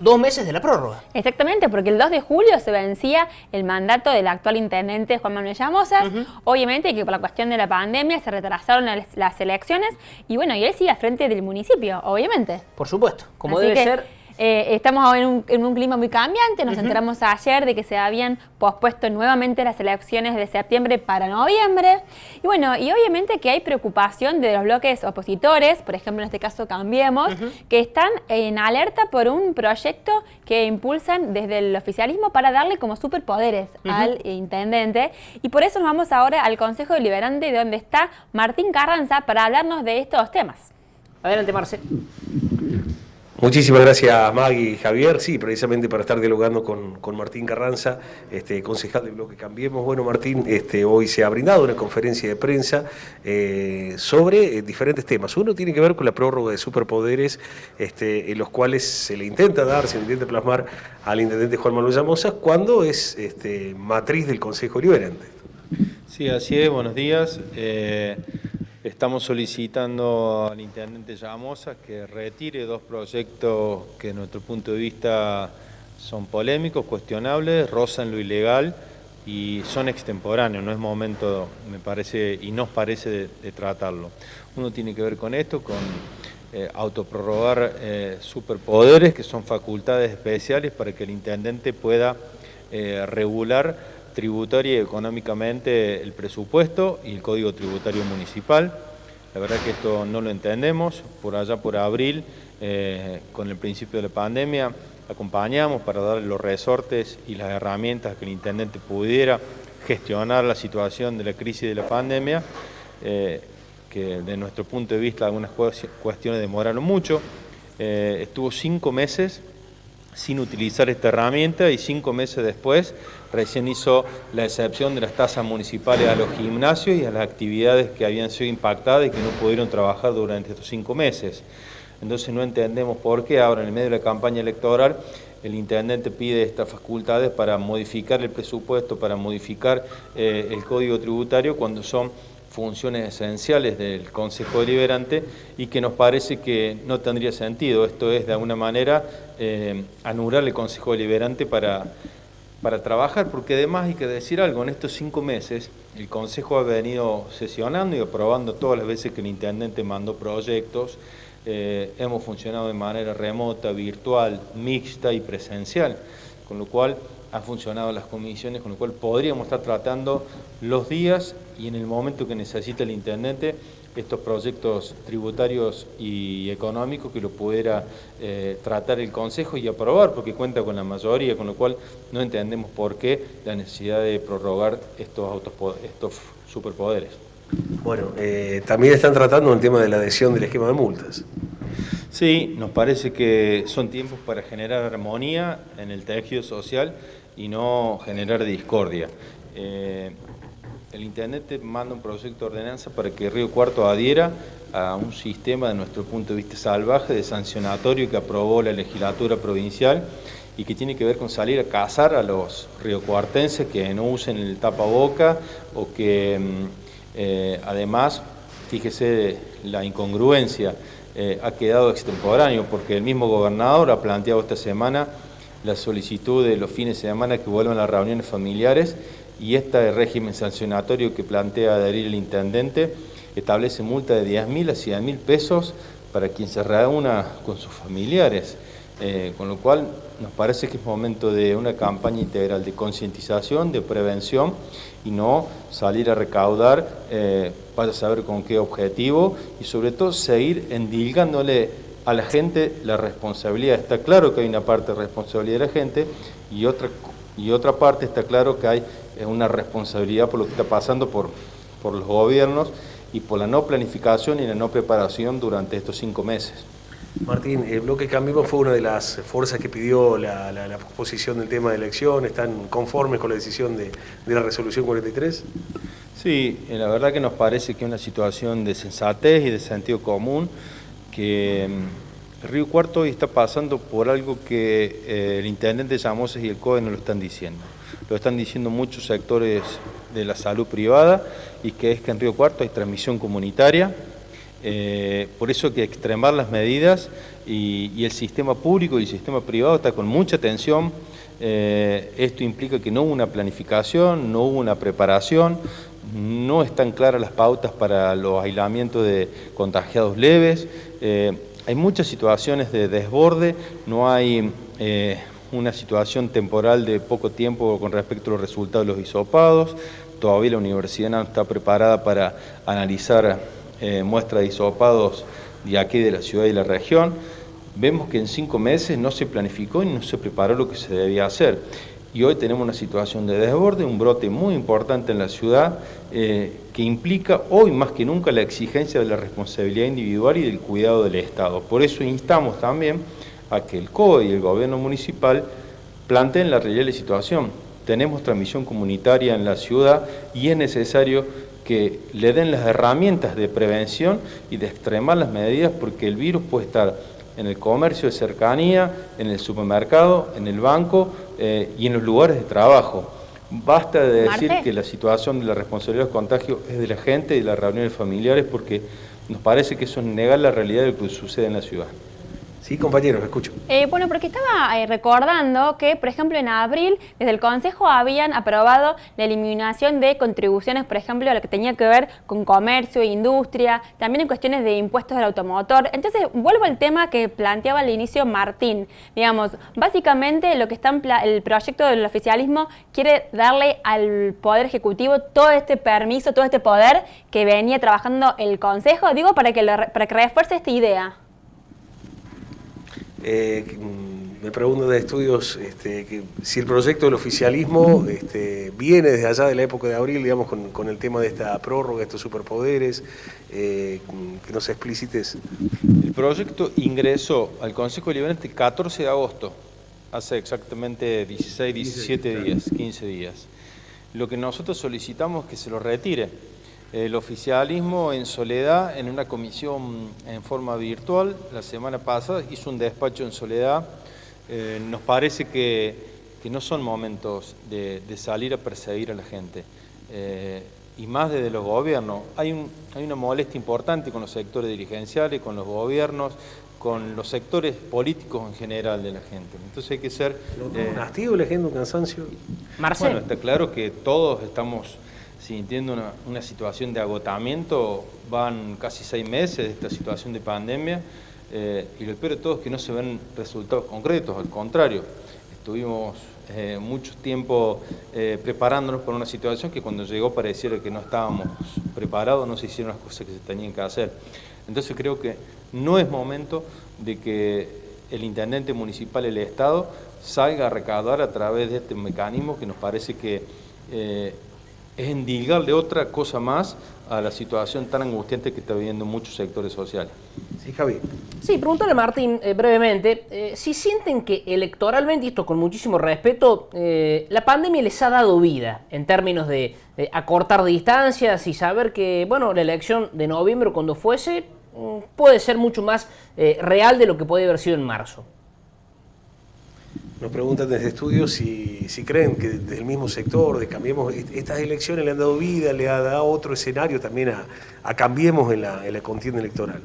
2 meses de la prórroga. Exactamente, porque el 2 de julio se vencía el mandato del actual intendente Juan Manuel Llamosas. Obviamente que por la cuestión de la pandemia se retrasaron las elecciones y bueno, y él sigue al frente del municipio, obviamente. Por supuesto, como Así debe que, ser. Estamos en un clima muy cambiante. Nos enteramos ayer de que se habían pospuesto nuevamente las elecciones de septiembre para noviembre. Y bueno, y obviamente que hay preocupación de los bloques opositores, por ejemplo en este caso Cambiemos, que están en alerta por un proyecto que impulsan desde el oficialismo para darle como superpoderes al intendente. Y por eso nos vamos ahora al Consejo Deliberante, donde está Martín Carranza para hablarnos de estos temas. Adelante, Marce. Muchísimas gracias, Maggie y Javier. Sí, precisamente para estar dialogando con Martín Carranza, concejal del bloque Cambiemos. Bueno, Martín, hoy se ha brindado una conferencia de prensa sobre diferentes temas. Uno tiene que ver con la prórroga de superpoderes, en los cuales se le intenta plasmar al intendente Juan Manuel Llamosas cuando es matriz del Consejo Deliberante. Sí, así es. Buenos días. Estamos solicitando al intendente Llamosas que retire 2 proyectos que, desde nuestro punto de vista, son polémicos, cuestionables, rozan lo ilegal y son extemporáneos. No es momento, me parece, y nos parece, de tratarlo. Uno tiene que ver con esto, con autoprorrogar superpoderes, que son facultades especiales para que el intendente pueda regular tributaria y económicamente el presupuesto y el Código Tributario Municipal. La verdad que esto no lo entendemos. Por allá por abril, con el principio de la pandemia, acompañamos para darle los resortes y las herramientas que el intendente pudiera gestionar la situación de la crisis de la pandemia, que de nuestro punto de vista algunas cuestiones demoraron mucho. Estuvo 5 meses sin utilizar esta herramienta y 5 meses después recién hizo la excepción de las tasas municipales a los gimnasios y a las actividades que habían sido impactadas y que no pudieron trabajar durante estos 5 meses. Entonces no entendemos por qué ahora en el medio de la campaña electoral el intendente pide estas facultades para modificar el presupuesto, para modificar el Código Tributario cuando son funciones esenciales del Consejo Deliberante y que nos parece que no tendría sentido. Esto es, de alguna manera, anular el Consejo Deliberante para trabajar, porque además hay que decir algo, en estos 5 meses el Consejo ha venido sesionando y aprobando todas las veces que el intendente mandó proyectos. Hemos funcionado de manera remota, virtual, mixta y presencial, con lo cual han funcionado las comisiones, con lo cual podríamos estar tratando los días y en el momento que necesita el intendente estos proyectos tributarios y económicos que lo pudiera tratar el Consejo y aprobar, porque cuenta con la mayoría, con lo cual no entendemos por qué la necesidad de prorrogar estos superpoderes. Bueno, también están tratando el tema de la adhesión del esquema de multas. Sí, nos parece que son tiempos para generar armonía en el tejido social y no generar discordia. El intendente manda un proyecto de ordenanza para que Río Cuarto adhiera a un sistema, de nuestro punto de vista salvaje, de sancionatorio que aprobó la legislatura provincial y que tiene que ver con salir a cazar a los riocuartenses que no usen el tapaboca o que además, fíjese la incongruencia, ha quedado extemporáneo porque el mismo gobernador ha planteado esta semana la solicitud de los fines de semana que vuelvan a las reuniones familiares y este régimen sancionatorio que plantea adherir el intendente establece multa de 10.000 a 100.000 pesos para quien se reúna con sus familiares, con lo cual nos parece que es momento de una campaña integral de concientización, de prevención y no salir a recaudar, para saber con qué objetivo y sobre todo seguir endilgándole a la gente la responsabilidad. Está claro que hay una parte de responsabilidad de la gente y otra parte está claro que hay una responsabilidad por lo que está pasando por los gobiernos y por la no planificación y la no preparación durante estos 5 meses. Martín, el bloque Cambiemos fue una de las fuerzas que pidió la posposición del tema de elección. ¿Están conformes con la decisión de la resolución 43? Sí, la verdad que nos parece que es una situación de sensatez y de sentido común, que Río Cuarto hoy está pasando por algo que el intendente Llamosas y el COE no lo están diciendo. Lo están diciendo muchos sectores de la salud privada y que es que en Río Cuarto hay transmisión comunitaria Por eso hay que extremar las medidas y el sistema público y el sistema privado está con mucha atención. Esto implica que no hubo una planificación, no hubo una preparación, no están claras las pautas para los aislamientos de contagiados leves. Hay muchas situaciones de desborde, no hay una situación temporal de poco tiempo con respecto a los resultados de los hisopados. Todavía la universidad no está preparada para analizar muestras de hisopados de aquí de la ciudad y de la región. Vemos que en 5 meses no se planificó y no se preparó lo que se debía hacer. Y hoy tenemos una situación de desborde, un brote muy importante en la ciudad que implica hoy más que nunca la exigencia de la responsabilidad individual y del cuidado del Estado. Por eso instamos también a que el COE y el gobierno municipal planteen la real situación. Tenemos transmisión comunitaria en la ciudad y es necesario que le den las herramientas de prevención y de extremar las medidas porque el virus puede estar en el comercio de cercanía, en el supermercado, en el banco y en los lugares de trabajo. Basta de decir que la situación de la responsabilidad de los contagios es de la gente y de las reuniones familiares porque nos parece que eso es negar la realidad de lo que sucede en la ciudad. Sí, compañeros, escucho. Bueno, porque estaba recordando que, por ejemplo, en abril, desde el Consejo habían aprobado la eliminación de contribuciones, por ejemplo, a lo que tenía que ver con comercio e industria, también en cuestiones de impuestos del automotor. Entonces, vuelvo al tema que planteaba al inicio Martín. Digamos, básicamente lo que está en el proyecto del oficialismo quiere darle al Poder Ejecutivo todo este permiso, todo este poder que venía trabajando el Consejo, digo, para que refuerce esta idea. Me pregunto de estudios que si el proyecto del oficialismo viene desde allá de la época de abril, digamos, con el tema de esta prórroga, estos superpoderes, que nos explicites. El proyecto ingresó al Consejo Deliberante el 14 de agosto, hace exactamente 16, 17 días, 15 días. Lo que nosotros solicitamos es que se lo retire. El oficialismo en soledad, en una comisión en forma virtual, la semana pasada hizo un despacho en soledad. Nos parece que no son momentos de salir a perseguir a la gente. Y más desde los gobiernos. Hay una molestia importante con los sectores dirigenciales, con los gobiernos, con los sectores políticos en general de la gente. Entonces hay que ser... ¿Un hastío, la gente, un cansancio? Marcelo. Bueno, está claro que todos estamos sintiendo una situación de agotamiento. Van casi 6 meses de esta situación de pandemia y lo peor de todo es que no se ven resultados concretos, al contrario. Estuvimos mucho tiempo preparándonos para una situación que cuando llegó pareciera que no estábamos preparados, no se hicieron las cosas que se tenían que hacer. Entonces creo que no es momento de que el intendente municipal y el Estado salga a recaudar a través de este mecanismo que nos parece que es endilgarle otra cosa más a la situación tan angustiante que está viviendo muchos sectores sociales. Sí, Javi. Sí, preguntarle a Martín brevemente, si sienten que electoralmente, y esto con muchísimo respeto, la pandemia les ha dado vida en términos de acortar distancias y saber que, bueno, la elección de noviembre, cuando fuese, puede ser mucho más real de lo que puede haber sido en marzo. Nos preguntan desde estudios si creen que desde el mismo sector de Cambiemos, estas elecciones le han dado vida, le ha dado otro escenario también a Cambiemos en la contienda electoral.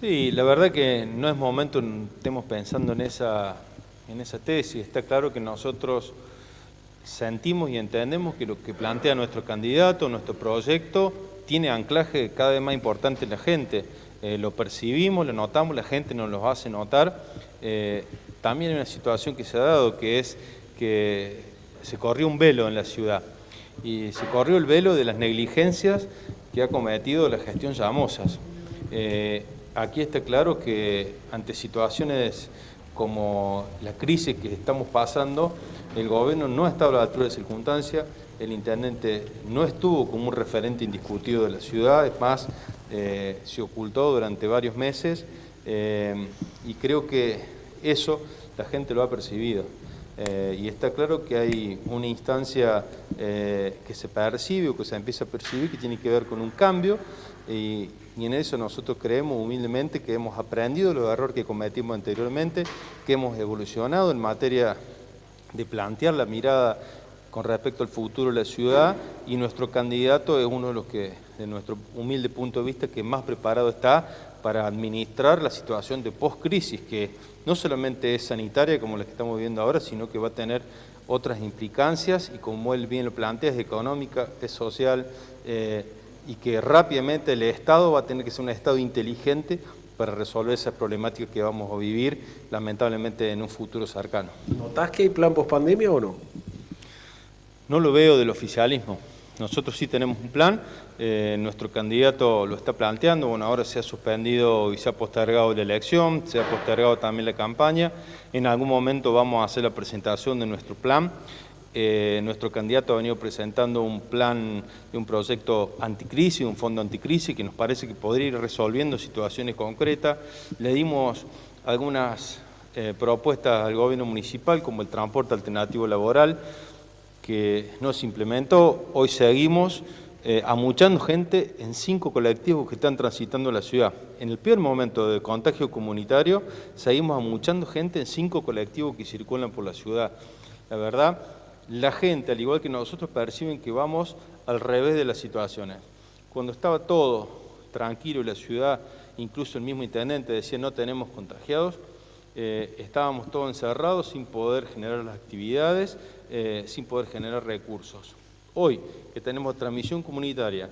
Sí, la verdad que no es momento, estemos pensando en esa tesis. Está claro que nosotros sentimos y entendemos que lo que plantea nuestro candidato, nuestro proyecto, tiene anclaje cada vez más importante en la gente. Lo percibimos, lo notamos, la gente nos lo hace notar. También hay una situación que se ha dado, que es que se corrió un velo en la ciudad. Y se corrió el velo de las negligencias que ha cometido la gestión Llamosas. Aquí está claro que ante situaciones como la crisis que estamos pasando, el gobierno no ha estado a la altura de circunstancias, el intendente no estuvo como un referente indiscutido de la ciudad, es más, se ocultó durante varios meses y creo que eso la gente lo ha percibido. Y está claro que hay una instancia que se percibe o que se empieza a percibir que tiene que ver con un cambio y en eso nosotros creemos humildemente que hemos aprendido los errores que cometimos anteriormente, que hemos evolucionado en materia de plantear la mirada con respecto al futuro de la ciudad, y nuestro candidato es uno de los que, de nuestro humilde punto de vista, que más preparado está para administrar la situación de post-crisis, que no solamente es sanitaria como la que estamos viviendo ahora, sino que va a tener otras implicancias, y como él bien lo plantea, es económica, es social, y que rápidamente el Estado va a tener que ser un Estado inteligente para resolver esas problemáticas que vamos a vivir, lamentablemente, en un futuro cercano. ¿Notás que hay plan post-pandemia o no? No lo veo del oficialismo. Nosotros sí tenemos un plan, nuestro candidato lo está planteando, bueno, ahora se ha suspendido y se ha postergado la elección, se ha postergado también la campaña, en algún momento vamos a hacer la presentación de nuestro plan. Nuestro candidato ha venido presentando un plan de un proyecto anticrisis, un fondo anticrisis, que nos parece que podría ir resolviendo situaciones concretas. Le dimos algunas propuestas al gobierno municipal, como el transporte alternativo laboral, que no se implementó. Hoy seguimos amuchando gente en 5 colectivos que están transitando la ciudad. En el peor momento de contagio comunitario, seguimos amuchando gente en 5 colectivos que circulan por la ciudad. La verdad, la gente, al igual que nosotros, perciben que vamos al revés de las situaciones. Cuando estaba todo tranquilo y la ciudad, incluso el mismo intendente decía no tenemos contagiados, estábamos todos encerrados sin poder generar las actividades, sin poder generar recursos. Hoy, que tenemos transmisión comunitaria,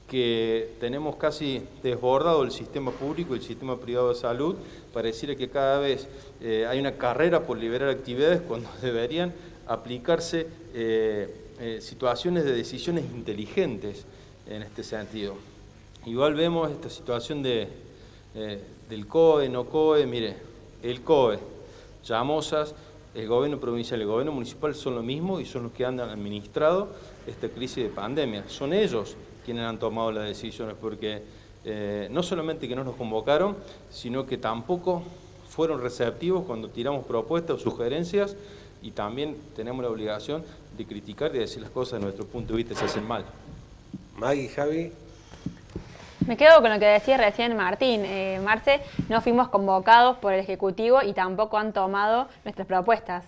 que tenemos casi desbordado el sistema público y el sistema privado de salud, pareciera que cada vez hay una carrera por liberar actividades cuando deberían aplicarse situaciones de decisiones inteligentes en este sentido. Igual vemos esta situación del COE, no COE, mire, el COE, Llamosas, el gobierno provincial y el gobierno municipal son lo mismo y son los que han administrado esta crisis de pandemia. Son ellos quienes han tomado las decisiones, porque no solamente que no nos convocaron, sino que tampoco fueron receptivos cuando tiramos propuestas o sugerencias, y también tenemos la obligación de criticar y de decir las cosas de nuestro punto de vista se hacen mal. Maggie, Javi. Me quedo con lo que decía recién Martín. Marce, no fuimos convocados por el Ejecutivo y tampoco han tomado nuestras propuestas.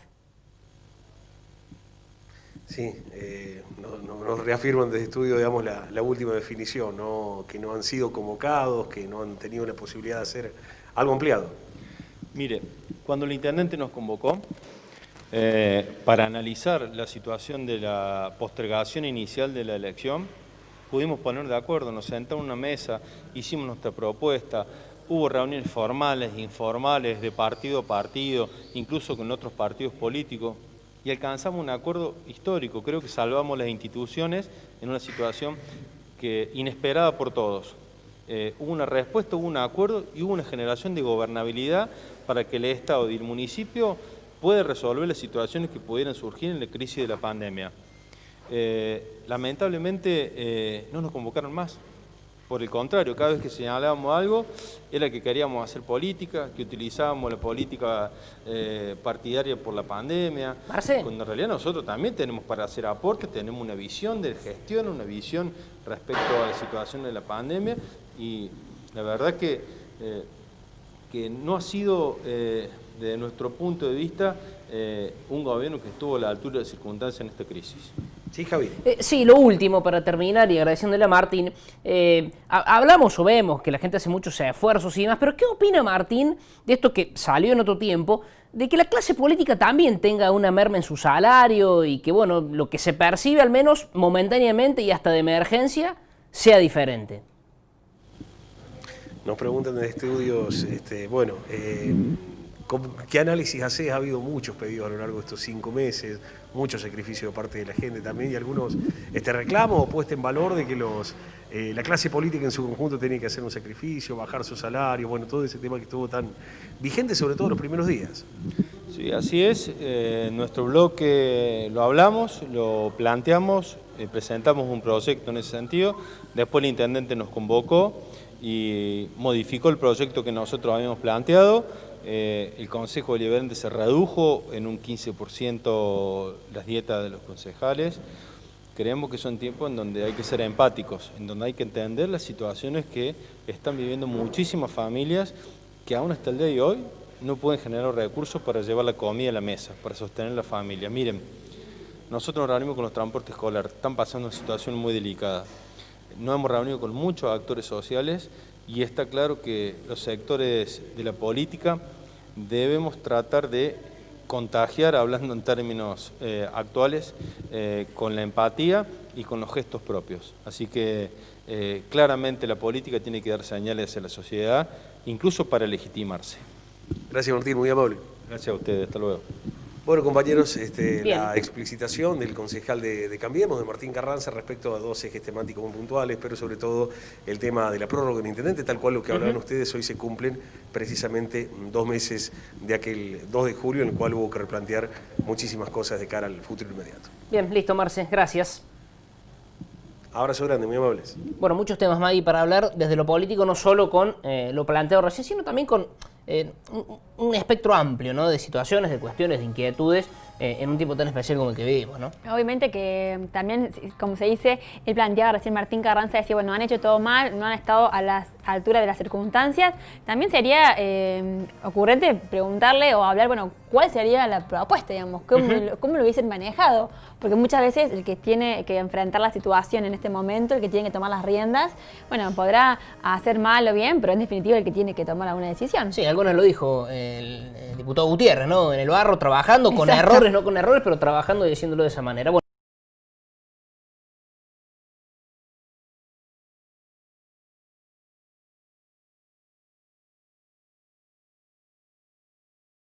Sí, nos reafirman desde estudio, digamos, la última definición, ¿no? Que no han sido convocados, que no han tenido la posibilidad de hacer algo ampliado. Mire, cuando el intendente nos convocó para analizar la situación de la postergación inicial de la elección, pudimos poner de acuerdo, nos sentamos en una mesa, hicimos nuestra propuesta, hubo reuniones formales, informales, de partido a partido, incluso con otros partidos políticos, y alcanzamos un acuerdo histórico. Creo que salvamos las instituciones en una situación inesperada por todos. Hubo una respuesta, hubo un acuerdo y hubo una generación de gobernabilidad para que el Estado y el municipio puedan resolver las situaciones que pudieran surgir en la crisis de la pandemia. Lamentablemente no nos convocaron más. Por el contrario, cada vez que señalábamos algo, era que queríamos hacer política, que utilizábamos la política partidaria por la pandemia. Marce. Cuando en realidad nosotros también tenemos para hacer aportes, tenemos una visión de gestión, una visión respecto a la situación de la pandemia, y la verdad que no ha sido, desde nuestro punto de vista, un gobierno que estuvo a la altura de las circunstancias en esta crisis. Sí, Javi. Sí, lo último para terminar y agradeciéndole a Martín, hablamos o vemos que la gente hace muchos esfuerzos y demás, pero ¿qué opina Martín de esto que salió en otro tiempo, de que la clase política también tenga una merma en su salario y que, bueno, lo que se percibe al menos momentáneamente y hasta de emergencia sea diferente? Nos preguntan en estudios, ¿qué análisis haces? Ha habido muchos pedidos a lo largo de estos 5 meses, mucho sacrificio de parte de la gente también, y algunos reclamos o puesta en valor de que la clase política en su conjunto tenía que hacer un sacrificio, bajar su salario, bueno, todo ese tema que estuvo tan vigente, sobre todo en los primeros días. Sí, así es. En nuestro bloque lo hablamos, lo planteamos, presentamos un proyecto en ese sentido. Después el intendente nos convocó y modificó el proyecto que nosotros habíamos planteado. El Consejo Deliberante se redujo en un 15% las dietas de los concejales. Creemos que son tiempos en donde hay que ser empáticos, en donde hay que entender las situaciones que están viviendo muchísimas familias que aún hasta el día de hoy no pueden generar recursos para llevar la comida a la mesa, para sostener la familia. Miren, nosotros nos reunimos con los transportes escolares, están pasando una situación muy delicada. Nos hemos reunido con muchos actores sociales y está claro que los sectores de la política debemos tratar de contagiar, hablando en términos actuales, con la empatía y con los gestos propios. Así que claramente la política tiene que dar señales hacia la sociedad, incluso para legitimarse. Gracias, Martín, muy amable. Gracias a ustedes, hasta luego. Bueno, compañeros, la explicitación del concejal de Cambiemos, de Martín Carranza, respecto a dos ejes temáticos muy puntuales, pero sobre todo el tema de la prórroga del intendente, tal cual lo que hablaban ustedes, hoy se cumplen precisamente 2 meses de aquel 2 de julio, en el cual hubo que replantear muchísimas cosas de cara al futuro inmediato. Bien, listo, Marce, gracias. Abrazo grande, muy amables. Bueno, muchos temas, Maggie, para hablar desde lo político, no solo con lo planteado recién, sino también con un espectro amplio, ¿no?, de situaciones, de cuestiones, de inquietudes, en un tiempo tan especial como el que vivimos, ¿no? Obviamente que también, como se dice, él planteaba recién Martín Carranza, decía, bueno, han hecho todo mal, no han estado a la altura de las circunstancias. También sería ocurrente preguntarle o hablar, bueno, ¿cuál sería la propuesta, digamos? ¿Cómo lo hubiesen manejado? Porque muchas veces el que tiene que enfrentar la situación en este momento, el que tiene que tomar las riendas, bueno, podrá hacer mal o bien, pero en definitiva el que tiene que tomar alguna decisión. Sí, algunos lo dijo el diputado Gutiérrez, ¿no? En el barro, trabajando, con errores, no con errores, pero trabajando y haciéndolo de esa manera. Bueno,